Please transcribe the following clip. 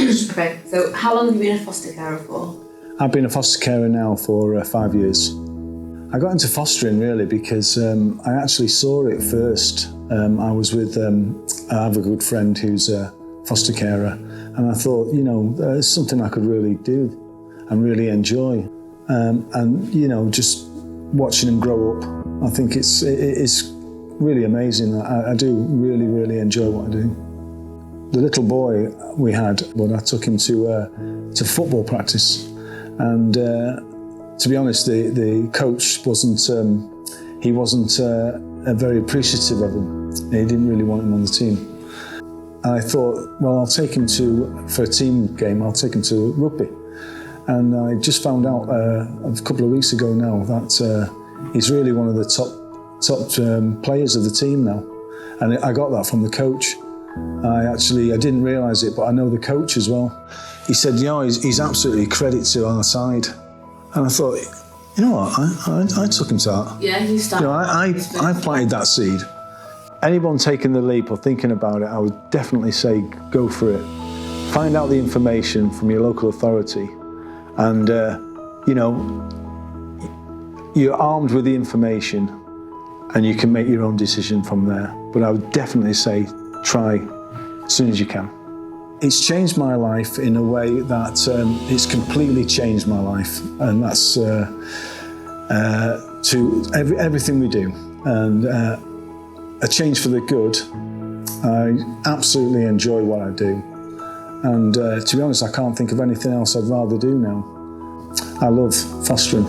Okay, so how long have you been a foster carer for? I've been a foster carer now for 5 years. I got into fostering really because I actually saw it first. I was with, I have a good friend who's a foster carer, and I thought, it's something I could really do and really enjoy. And just watching him grow up, I think it's really amazing. I do really, really enjoy what I do. The little boy we had, I took him to football practice, and to be honest, the coach wasn't very appreciative of him. He didn't really want him on the team. And I thought, well, I'll take him for a team game, I'll take him to rugby. And I just found out a couple of weeks ago now that he's really one of the top players of the team now. And I got that from the coach. I didn't realise it, but I know the coach as well. He said, he's absolutely credit to our side. And I thought, you know what, I took him to that. Yeah, you started. I planted that seed. Anyone taking the leap or thinking about it, I would definitely say go for it. Find out the information from your local authority, and you're armed with the information, and you can make your own decision from there. But I would definitely say try as soon as you can. It's changed my life in a way that it's completely changed my life, and that's to everything we do, and a change for the good. I absolutely enjoy what I do, and to be honest, I can't think of anything else I'd rather do now. I love fostering.